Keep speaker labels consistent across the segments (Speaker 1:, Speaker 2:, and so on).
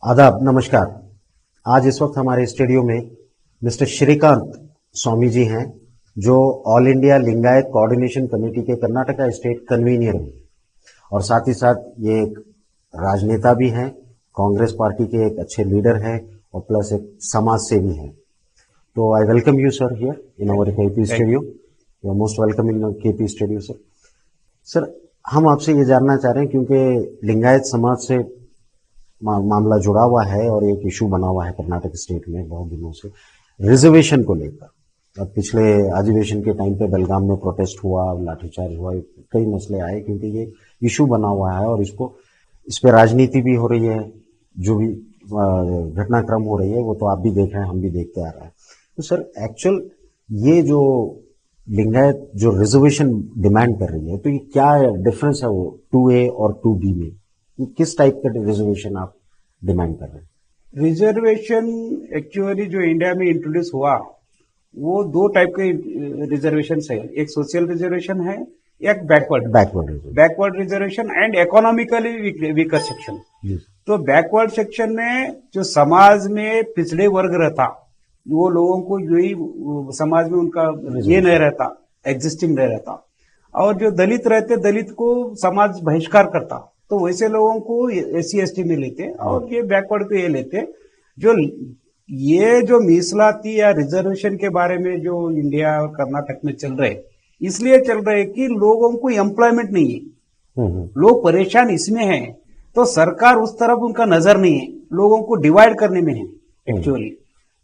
Speaker 1: आदाब, नमस्कार। आज इस वक्त हमारे स्टूडियो में मिस्टर श्रीकांत स्वामी जी हैं, जो all India Lingayat coordination committee के कर्नाटका स्टेट कन्वीनियर हैं और साथ ही साथ ये एक राजनेता भी हैं, कांग्रेस पार्टी के एक अच्छे लीडर हैं और प्लस एक समाज सेवी हैं। तो I welcome you sir here in our KP studio. You are most welcome in KP studio sir. Sir, हम आपसे ये जानना चाह रहे हैं क्योंकि लिंगायत समाज से मामला जुड़ा हुआ है और एक इशू बना हुआ है कर्नाटक स्टेट में बहुत दिनों से, रिजर्वेशन को लेकर। अब पिछले अधिवेशन के टाइम पे बेलगाम में प्रोटेस्ट हुआ, लाठीचार्ज हुआ, कई मसले आए क्योंकि ये इशू बना हुआ है और इस पे राजनीति भी हो रही है। जो भी घटनाक्रम हो रही है वो तो आप भी देख रहे हैं, हम भी देखते आ रहे हैं। तो सर, एक्चुअल ये जो लिंगायत जो रिजर्वेशन डिमांड कर रही है, तो ये क्या डिफरेंस है वो 2A और 2B में? किस टाइप का रिजर्वेशन आप डिमांड कर रहे हैं?
Speaker 2: रिजर्वेशन एक्चुअली जो इंडिया में इंट्रोड्यूस हुआ वो दो टाइप के रिजर्वेशन है। एक सोशल रिजर्वेशन है, एक backward reservation and economically weaker section. तो बैकवर्ड सेक्शन में जो समाज में पिछड़े वर्ग रहता, वो लोगों को यही समाज में उनका ये नहीं रहता, एग्जिस्टिंग नहीं रहता। और जो दलित रहते, दलित को समाज बहिष्कार करता, तो वैसे लोगों को SC/ST में लेते और ये बैकवर्ड को ये लेते। जो मीसलाती या रिजर्वेशन के बारे में जो इंडिया और कर्नाटक में चल रहे, इसलिए चल रहे कि लोगों को एम्प्लॉयमेंट नहीं है, लोग परेशान इसमें हैं, तो सरकार उस तरफ उनका नजर नहीं है, लोगों को डिवाइड करने में है एक्चुअली।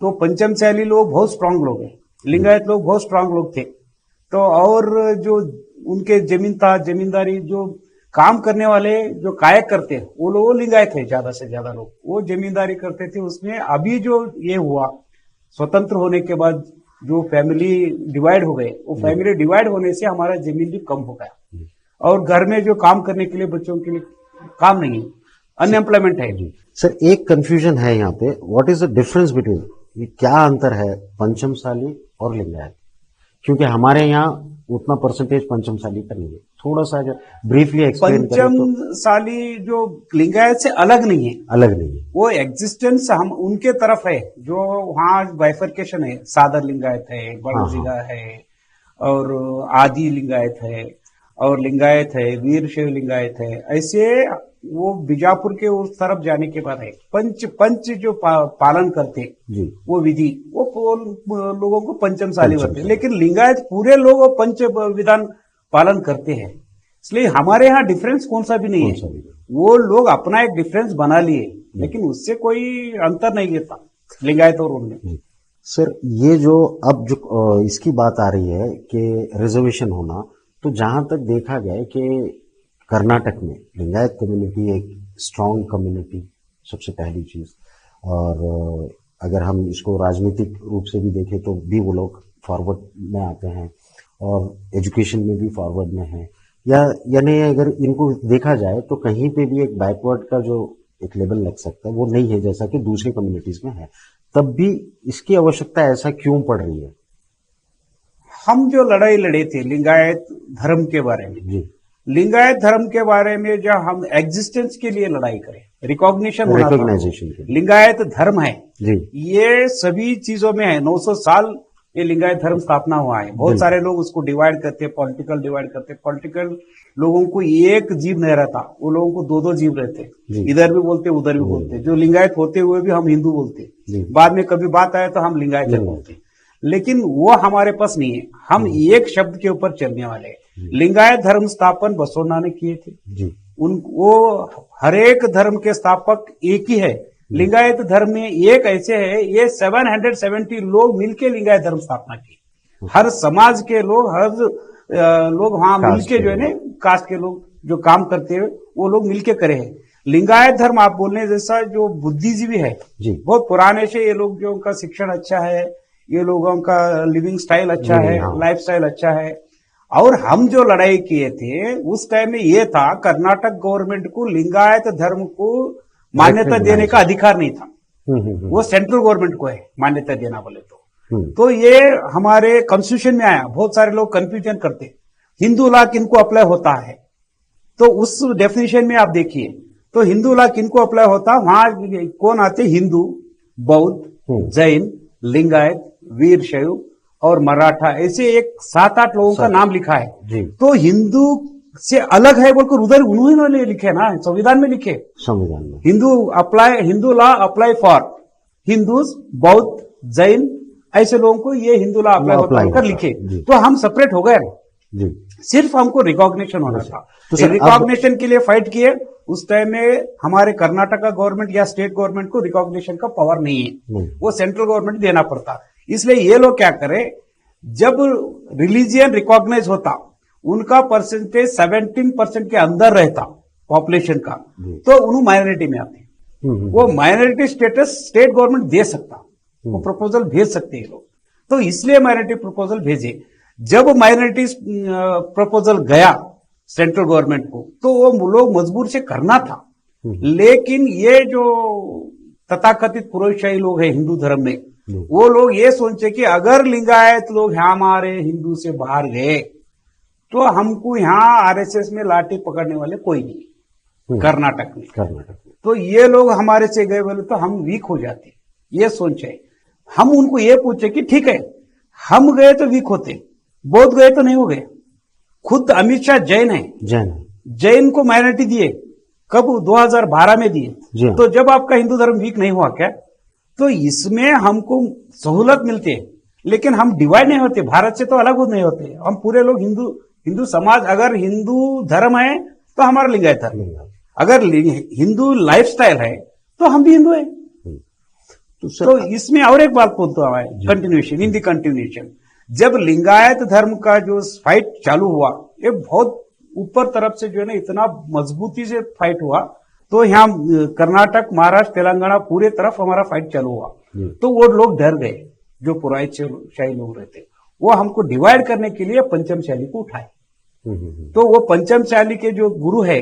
Speaker 2: तो पंचमसाली लोग बहुत स्ट्रांग लोग हैं, लिंगायत लोग बहुत स्ट्रांग लोग थे। तो और जो उनके जमींदारी जो काम करने वाले जो कायक करते, वो लोग लिंगायत है, ज्यादा से ज्यादा लोग वो जमींदारी करते थे। उसमें अभी जो ये हुआ स्वतंत्र होने के बाद जो फैमिली डिवाइड हो गए, वो फैमिली डिवाइड होने से हमारा जमीन भी कम हो गया और घर में जो काम करने के लिए बच्चों के लिए काम नहीं है, अनएम्प्लॉयमेंट है।
Speaker 1: सर, एक कंफ्यूजन है यहाँ पे, what is the difference between, क्या अंतर है पंचमसाली और लिंगायत? क्योंकि हमारे यहाँ उतना परसेंटेज पंचमसाली का नहीं है, थोड़ा सा ब्रीफली एक्सप्लेन करें तो।
Speaker 2: पंचमसाली जो लिंगायत से अलग नहीं है, वो एग्जिस्टेंस हम उनके तरफ है। जो वहाँ बाइफर्केशन है, सादर लिंगायत है, बड़जिगा है और आदि लिंगायत है और लिंगायत है, वीरशैव लिंगायत है। ऐसे वो बीजापुर के उस तरफ जाने के बाद है पंच जो पालन करते वो विधि, वो लोगों को पंचमसाली बोलते हैं। लेकिन लिंगायत पूरे लोग वो पंच विधान पालन करते हैं, इसलिए हमारे यहाँ डिफरेंस कौन सा भी नहीं है। वो लोग अपना एक डिफरेंस बना लिए, लेकिन उससे कोई अंतर नहीं गिरता लिंगायत और उनमें।
Speaker 1: सर, ये जो अब जो इसकी बात आ रही है कि रिजर्वेशन होना, तो जहां तक देखा जाए कि कर्नाटक में लिंगायत कम्युनिटी एक स्ट्रांग कम्युनिटी, सबसे पहली चीज। और अगर हम इसको राजनीतिक रूप से भी देखें तो भी वो लोग फॉरवर्ड में आते हैं और एजुकेशन में भी फॉरवर्ड में है। यानी अगर इनको देखा जाए तो कहीं पे भी एक बैकवर्ड का जो एक लेवल लग सकता है वो नहीं है, जैसा कि दूसरी कम्युनिटीज में है। तब भी इसकी आवश्यकता ऐसा क्यों पड़ रही है?
Speaker 2: हम जो लड़ाई लड़े थे लिंगायत धर्म के बारे में, लिंगायत धर्म के बारे में जो हम एग्जिस्टेंस के लिए लड़ाई करें, रिकॉग्निशन लिंगायत धर्म है ये सभी चीजों में है। 900 साल ये लिंगायत धर्म स्थापना हुआ है। बहुत सारे लोग उसको डिवाइड करते, पॉलिटिकल डिवाइड करते। पॉलिटिकल लोगों को एक जीव नहीं रहता, वो लोगों को दो जीव रहते, इधर भी बोलते उधर भी बोलते। जो लिंगायत होते हुए भी हम हिंदू बोलते, बाद में कभी बात आए तो हम लिंगायत बोलते, लेकिन वो हमारे पास नहीं है। हम एक शब्द के ऊपर चलने वाले हैं। लिंगायत धर्म स्थापन बसवण्णा ने किए थे। वो हर एक धर्म के स्थापक एक ही है। लिंगायत धर्म में एक ऐसे है, ये 770 लोग मिलके लिंगायत धर्म स्थापना की। हर समाज के लोग, हर लोग वहां मिलके जो है ना, कास्ट के लोग जो काम करते हैं वो लोग मिलके करे हैं। लिंगायत धर्म आप बोलने जैसा जो बुद्धिजीवी है, बहुत पुराने से ये लोग, जो उनका शिक्षण अच्छा है, ये लोगों का लिविंग स्टाइल अच्छा है, लाइफ स्टाइल अच्छा है। और हम जो लड़ाई किए थे उस टाइम में ये था, कर्नाटक गवर्नमेंट को लिंगायत धर्म को मान्यता देने का अधिकार नहीं था। वो सेंट्रल गवर्नमेंट को है मान्यता देना बोले तो ये हमारे कॉन्स्टिट्यूशन में आया। बहुत सारे लोग कंफ्यूजन करते, हिंदू लॉ किनको अप्लाई होता है, तो उस डेफिनेशन में आप देखिए तो हिंदू लॉ किनको अप्लाई होता, वहां कौन आते, हिंदू, बौद्ध, जैन, लिंगायत, वीर शैव और मराठा, ऐसे एक 7-8 लोगों का नाम लिखा है। तो हिंदू से अलग है बोलकर उधर उन्होंने लिखे ना, संविधान में लिखे, संविधान में Hindu law apply for Hindus, बौद्ध, जैन, ऐसे लोगों को ये हिंदू लॉ अप्लाई कर लिखे। तो हम सेपरेट हो गए जी। सिर्फ हमको रिकॉग्निशन होना था, तो रिकॉग्निशन के लिए फाइट किए। उस टाइम में हमारे कर्नाटका गवर्नमेंट या स्टेट गवर्नमेंट को रिकॉग्निशन का पावर नहीं है, वो सेंट्रल गवर्नमेंट देना पड़ता। इसलिए ये लोग क्या करे, जब रिलीजियन रिकॉग्नाइज होता, उनका परसेंटेज 17% के अंदर रहता पॉपुलेशन का, तो उन्हें माइनॉरिटी में आते। वो माइनॉरिटी स्टेटस स्टेट गवर्नमेंट दे सकता, वो प्रपोजल भेज सकते हैं लोग। तो इसलिए माइनॉरिटी प्रपोजल भेजे। जब माइनॉरिटी प्रपोजल गया सेंट्रल गवर्नमेंट को, तो वो लोग मजबूर से करना था। लेकिन ये जो तथाकथित पुरोहितशाही लोग हैं हिंदू धर्म में, वो लोग ये सोचे कि अगर लिंगायत लोग हमारे हिंदू से बाहर गए तो हमको यहाँ आरएसएस में लाठी पकड़ने वाले कोई नहीं, कर्नाटक में। तो ये लोग हमारे से गए बोले तो हम वीक हो जाते, ये सोचे। हम उनको ये पूछे कि ठीक है, हम गए तो वीक होते, बौद्ध गए तो नहीं हो गए। खुद अमित शाह जैन है, जैन को माइनॉरिटी दिए, कब 2012 में दिए। तो जब आपका हिंदू धर्म वीक नहीं हुआ क्या, तो इसमें हमको सहूलत मिलती है, लेकिन हम डिवाइड नहीं होते, भारत से तो अलग नहीं होते। हम पूरे लोग हिंदू समाज, अगर हिंदू धर्म है तो हमारा लिंगायत धर्म, अगर हिंदू लाइफस्टाइल है तो हम भी हिंदू है। तो इसमें और एक बात बोलता है, कंटिन्यूएशन, इन दी कंटिन्यूएशन, जब लिंगायत धर्म का जो फाइट चालू हुआ, ये बहुत ऊपर तरफ से जो है ना इतना मजबूती से फाइट हुआ, तो यहाँ कर्नाटक, महाराष्ट्र, तेलंगाना पूरे तरफ हमारा फाइट चालू हुआ। तो वो लोग डर गए, जो पुरोहितशाही लोग रहते, वो हमको डिवाइड करने के लिए पंचमशाली को उठाए। तो वो पंचमशाली के जो गुरु है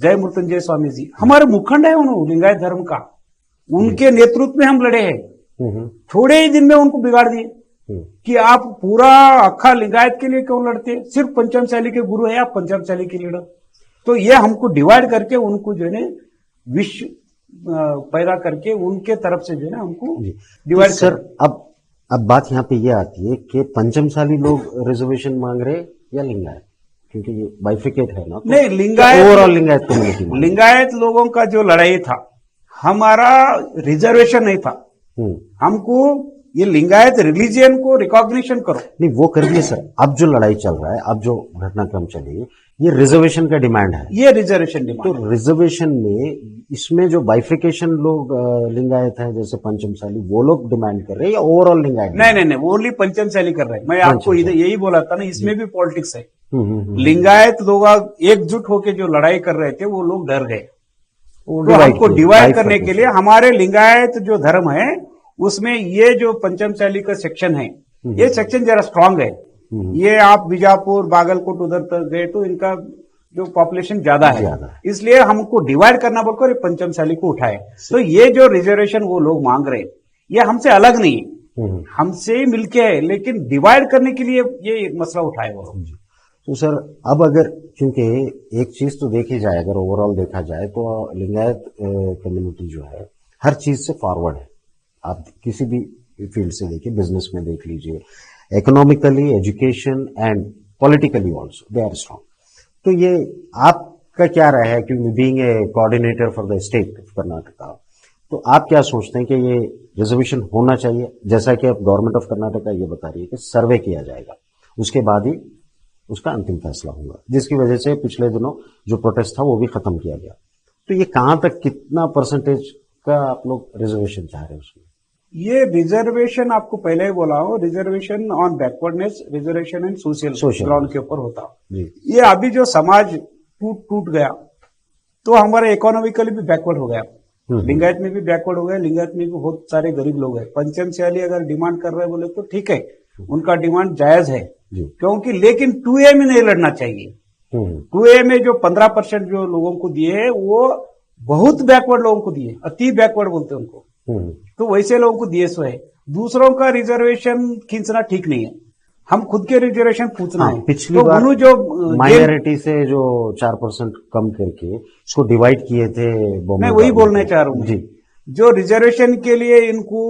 Speaker 2: जय मृत्युंजय स्वामी जी, हमारे मुखंड है उन्होंने लिंगायत धर्म का, उनके नेतृत्व में हम लड़े हैं। थोड़े ही दिन में उनको बिगाड़ दिए कि आप पूरा अखा लिंगायत के लिए क्यों लड़ते, सिर्फ पंचमशाली के गुरु है, आप पंचमशाली के लिए लड़ो। तो ये हमको डिवाइड करके उनको जो है विश्व पैदा करके उनके तरफ से जो है ना हमको डिवाइड।
Speaker 1: तो सर अब बात यहाँ पे ये आती है कि पंचमशाली लोग रिजर्वेशन मांग रहे या लिंगायत, क्योंकि ये बाइफिकेट है ना।
Speaker 2: नहीं, लिंगायत,
Speaker 1: ओवरऑल लिंगायत कम्युनिटी,
Speaker 2: लिंगायत लोगों का जो लड़ाई था, हमारा रिजर्वेशन नहीं था। हमको ये लिंगायत रिलीजियन को रिकॉग्निशन करो,
Speaker 1: नहीं वो कर दिए सर। अब जो लड़ाई चल रहा है, अब जो घटनाक्रम चली, ये रिजर्वेशन का डिमांड है,
Speaker 2: ये रिजर्वेशन डिमांड।
Speaker 1: तो रिजर्वेशन में इसमें जो बाइफिकेशन लोग लिंगायत है जैसे पंचमशाली, वो लोग डिमांड कर रहे हैं या ओवरऑल लिंगायत?
Speaker 2: नहीं, ओनली पंचमशाली कर रहे हैं। मैं आपको यही बोला था ना, इसमें भी पॉलिटिक्स है। लिंगायत लोग एकजुट होकर जो लड़ाई कर रहे थे, वो लोग डर गए। तो हमको डिवाइड करने के लिए हमारे लिंगायत जो धर्म है उसमें ये जो पंचमशाली का सेक्शन है, ये सेक्शन जरा स्ट्रांग है। ये आप बीजापुर, बागलकोट उधर तक गए तो इनका जो पॉपुलेशन ज्यादा है, इसलिए हमको डिवाइड करना बोलकर ये पंचमशाली को उठाए। तो ये जो रिजर्वेशन वो लोग मांग रहे, ये हमसे अलग नहीं, हमसे ही मिलके है, लेकिन डिवाइड करने के लिए ये मसला उठाए वो लोग।
Speaker 1: तो सर अब अगर, क्योंकि एक चीज तो देखी जाए, अगर ओवरऑल देखा जाए तो लिंगायत कम्युनिटी जो है हर चीज से फॉरवर्ड है। आप किसी भी फील्ड से देखिए, बिजनेस में देख लीजिए, economically, education and politically also they are strong. तो ये आपका क्या राय है, क्योंकि being a coordinator for the state of Karnataka, तो आप क्या सोचते हैं कि ये रिजर्वेशन होना चाहिए? जैसा कि अब गवर्नमेंट ऑफ कर्नाटका ये बता रही है कि सर्वे किया जाएगा, उसके बाद ही उसका अंतिम फैसला होगा, जिसकी वजह से पिछले दिनों जो प्रोटेस्ट था वो भी खत्म किया गया। तो ये कहां तक, कितना परसेंटेज का आप लोग रिजर्वेशन चाह रहे हैं उसमें?
Speaker 2: ये रिजर्वेशन आपको पहले ही बोला हूं, reservation on backwardness, reservation in social ground के ऊपर होता। ये अभी जो समाज टूट गया, तो हमारे इकोनॉमिकली भी बैकवर्ड हो गया, लिंगायत में भी बैकवर्ड हो गया, लिंगायत में भी बहुत सारे गरीब लोग हैं। पंचमशाली अगर डिमांड कर रहे बोले तो ठीक है, उनका डिमांड जायज है, क्योंकि लेकिन 2A में नहीं लड़ना चाहिए। 2A में जो 15% जो लोगों को दिए है, वो बहुत बैकवर्ड लोगों को दिए, अति बैकवर्ड बोलते हैं उनको, तो वैसे लोगों को दिए सो है। दूसरों का रिजर्वेशन खींचना ठीक नहीं है। हम खुद के रिजर्वेशन पूछना है।
Speaker 1: पिछली
Speaker 2: तो
Speaker 1: बार
Speaker 2: जो
Speaker 1: माइनॉरिटी से जो 4% कम करके इसको डिवाइड किए थे,
Speaker 2: मैं वही बोलना चाह रहा हूँ जी। जो रिजर्वेशन के लिए इनको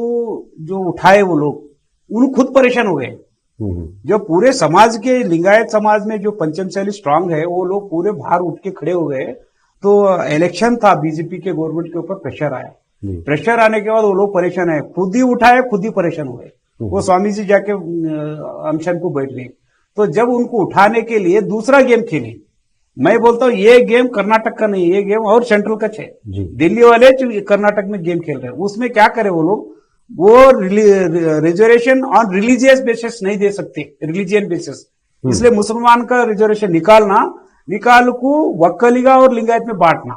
Speaker 2: जो उठाए वो लोग उन खुद परेशान हो गए। जो पूरे समाज के लिंगायत समाज में जो पंचम शैली स्ट्रांग है वो लोग पूरे बाहर उठ के खड़े हो गए। तो इलेक्शन था, बीजेपी के गवर्नमेंट के ऊपर प्रेशर आया। प्रेशर आने के बाद वो लोग परेशान है, खुद ही उठाए खुद ही परेशान हो गए। वो स्वामी जी जाके अनशन को बैठ गए। तो जब उनको उठाने के लिए दूसरा गेम खेले, मैं बोलता हूँ ये गेम कर्नाटक का नहीं, ये गेम और सेंट्रल का है। दिल्ली वाले कर्नाटक में गेम खेल रहे हैं। उसमें क्या करे वो लोग, वो रिजर्वेशन ऑन रिलीजियस बेसिस नहीं दे सकते, रिलीजियन बेसिस। इसलिए मुसलमान का रिजर्वेशन निकाल को वक्कलिगा और लिंगायत में बांटना।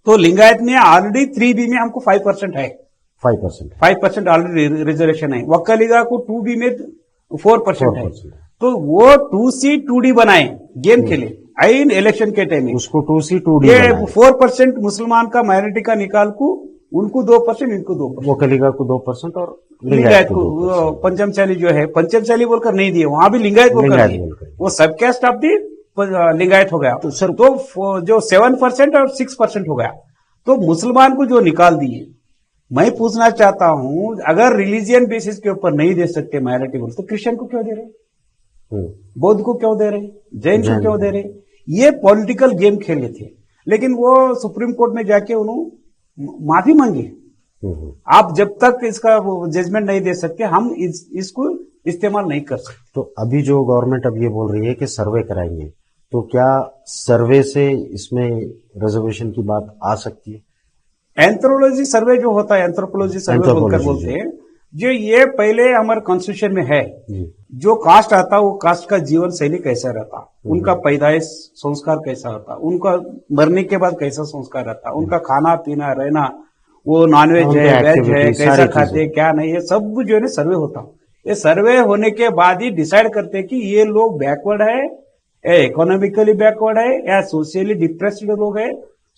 Speaker 2: तो लिंगायत में ऑलरेडी 3B में हमको 5% है, 5% ऑलरेडी रिजर्वेशन है। वक्कलिगा को 2B में 4% है। तो वो 2C 2D बनाए, गेम खेले आइन इलेक्शन के टाइम में, उसको 2C 2D ये 4% मुसलमान का माइनॉरिटी का निकाल को उनको 2%, इनको 2%, वक्कलिगा को 2% और लिंगायत को पंचम शैली जो है, पंचम शैली बोलकर नहीं दिए, वहां भी लिंगायत बोलकर दिए। वो सब कैस्ट ऑफ दी लिंगायत हो गया। तो सर तो जो 7% और 6% हो गया। तो मुसलमान को जो निकाल दिए, मैं पूछना चाहता हूं, अगर रिलीजियन बेसिस के ऊपर नहीं दे सकते माइनॉरिटी बोल, तो क्रिश्चियन को क्यों दे रहे, बौद्ध को क्यों दे रहे, जैन को क्यों दे रहे? ये पॉलिटिकल गेम खेले थे। लेकिन वो सुप्रीम कोर्ट में जाके उन्होंने माफी मांगी। आप जब तक इसका जजमेंट नहीं दे सकते, हम इसको इस्तेमाल नहीं कर सकते।
Speaker 1: तो अभी जो गवर्नमेंट अब ये बोल रही है कि सर्वे कराएंगे, तो क्या सर्वे से इसमें रिजर्वेशन की बात आ सकती है?
Speaker 2: एंथ्रोपोलॉजी सर्वे जो होता है, एंथ्रोपोलॉजी सर्वे बोलकर बोलते हैं, जो ये पहले हमारे कॉन्स्टिट्यूशन में है। जो कास्ट आता, वो कास्ट का जीवन शैली कैसा रहता, उनका पैदाइश संस्कार कैसा होता, उनका मरने के बाद कैसा संस्कार रहता, उनका खाना पीना रहना, वो नॉनवेज है वेज है, कैसा खाते क्या नहीं, ये सब जो है सर्वे होता। ये सर्वे होने के बाद ही डिसाइड करते कि ये लोग बैकवर्ड है, इकोनॉमिकली बैकवर्ड है, या सोशियली डिप्रेस्ड लोग है,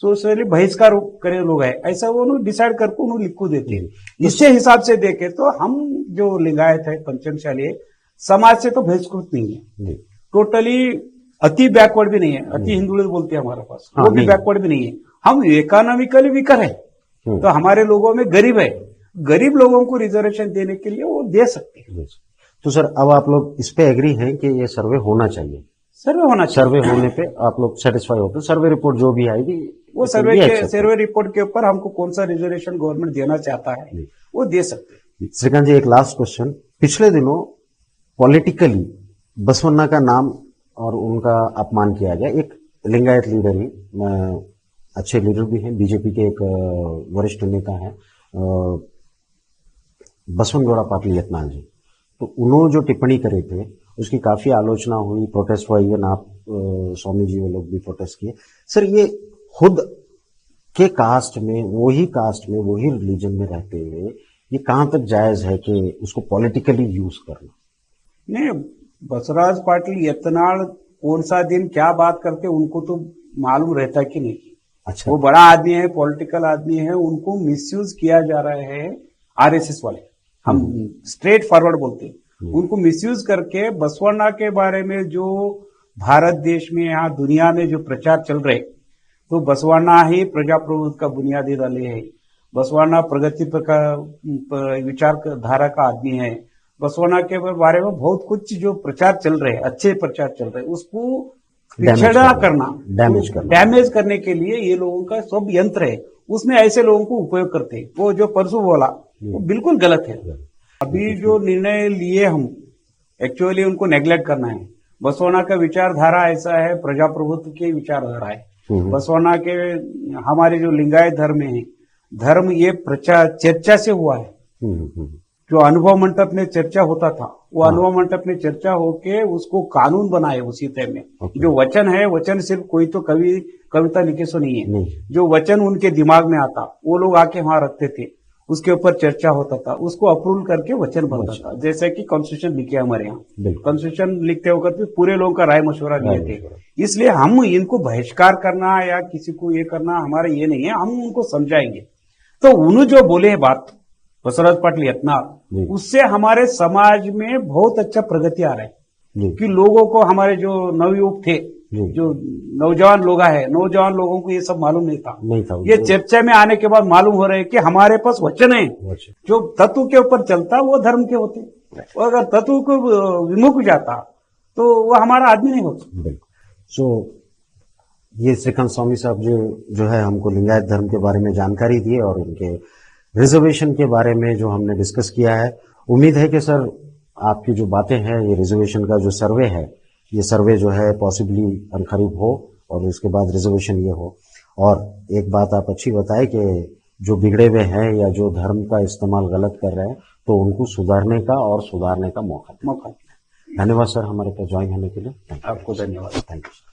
Speaker 2: सोशली बहिष्कार करे लोग है, ऐसा वो लोग डिसाइड करके उन्होंने लिखो देते हैं। इससे हिसाब से देखे तो हम जो लिंगायत है, पंचमशाली है, समाज से तो बहिष्कृत नहीं है, टोटली अति बैकवर्ड भी नहीं है, अति हिंदू बोलते हैं हमारे पास, वो भी बैकवर्ड भी नहीं है। हम इकोनॉमिकली वीकर है, तो हमारे लोगों में गरीब है, गरीब लोगों को रिजर्वेशन देने के लिए वो दे सकते हैं।
Speaker 1: तो सर अब आप लोग इस पे एग्री हैं कि ये सर्वे होना चाहिए?
Speaker 2: सर्वे होना चाहिए।
Speaker 1: सर्वे होने पे आप लोग सेटिस्फाई होते? सर्वे रिपोर्ट जो भी आएगी
Speaker 2: वो सर्वे रिपोर्ट के ऊपर हमको कौन सा रिजर्वेशन गवर्नमेंट देना चाहता है वो दे सकते हैं।
Speaker 1: श्रीकांत जी, एक लास्ट क्वेश्चन। पिछले दिनों पॉलिटिकली बसवन्ना का नाम और उनका अपमान किया गया। एक लिंगायत लीडर ही, अच्छे लीडर भी हैं, बीजेपी के एक वरिष्ठ नेता हैं बसवनगौड़ा पाटिल यत्नाल जी, तो उन्होंने जो टिप्पणी करे थे उसकी काफी आलोचना हुई, प्रोटेस्ट हुआ, इवन आप स्वामी जी वो लोग भी प्रोटेस्ट किए। सर ये खुद के कास्ट में, वही कास्ट में, वही रिलीजन में रहते हुए ये कहां तक जायज है कि उसको पॉलिटिकली यूज करना?
Speaker 2: नहीं, बसवराज पाटिल यत्नाल कौन सा दिन क्या बात करते उनको तो मालूम रहता कि नहीं। अच्छा, वो बड़ा आदमी है, पॉलिटिकल आदमी है, उनको मिसयूज किया जा रहा है आरएसएस वाले, हम स्ट्रेट फॉरवर्ड बोलते हैं। उनको मिसयूज करके बसवण्णा के बारे में जो भारत देश में, यहाँ दुनिया में जो प्रचार चल रहे, तो बसवण्णा ही प्रजाप्रभुत्व का बुनियादी डाले है, बसवण्णा प्रगति का विचार धारा का आदमी है। बसवण्णा के बारे में बहुत कुछ जो प्रचार चल रहे हैं, अच्छे प्रचार चल रहे हैं, उसको पिछड़ा करना, डैमेज करने के लिए ये लोगों का सब यंत्र है, उसमें ऐसे लोगों को उपयोग करते हैं। वो जो परसों बोला वो बिल्कुल गलत है। अभी जो निर्णय लिए हम, एक्चुअली उनको नेग्लेक्ट करना है। बसवण्णा का विचारधारा ऐसा है, प्रजाप्रभुत्व की विचारधारा है। बसवण्णा के, हमारे जो लिंगायत धर्म है, धर्म ये प्रचार चर्चा से हुआ है। जो अनुभव मंडप में चर्चा होता था, वो अनुभव मंडप में चर्चा होके उसको कानून बनाए उसी टाइम में। जो वचन है, वचन सिर्फ कोई तो कविता लिखे सो नहीं है, जो वचन उनके दिमाग में आता वो लोग आके वहां रखते थे, उसके ऊपर चर्चा होता था, उसको अप्रूव करके वचन बनता था। जैसे कि कॉन्स्टिट्यूशन लिखे हमारे यहाँ, कॉन्स्टिट्यूशन लिखते वक्त पूरे लोगों का राय मशवरा लिए थे। इसलिए हम इनको बहिष्कार करना या किसी को ये करना हमारा ये नहीं है, हम उनको समझाएंगे। तो उन्होंने जो बोले बात, बसवराज पाटिल यत्नाल, उससे हमारे समाज में बहुत अच्छा प्रगति आ रहा है कि लोगों को, हमारे जो नवयुवक थे, जो नौजवान लोगों को ये सब मालूम नहीं था। ये चर्चा में आने के बाद मालूम हो रहा है कि हमारे पास वचन है, जो तत्व के ऊपर चलता वो धर्म के होते, और अगर तत्व को विमुख जाता तो वो हमारा आदमी नहीं होता।
Speaker 1: सो ये श्रीकांत स्वामी साहब जो है हमको लिंगायत धर्म के बारे में जानकारी दी और उनके रिजर्वेशन के बारे में जो हमने डिस्कस किया है। उम्मीद है कि सर आपकी जो बातें हैं, ये रिजर्वेशन का जो सर्वे है, ये सर्वे जो है पॉसिबली अनखरीब हो और उसके बाद रिजर्वेशन ये हो। और एक बात आप अच्छी बताए कि जो बिगड़े हुए हैं या जो धर्म का इस्तेमाल गलत कर रहे हैं, तो उनको सुधारने का और सुधारने का मौका। धन्यवाद सर हमारे पास ज्वाइन होने के लिए।
Speaker 2: आपको धन्यवाद।
Speaker 1: Thank you.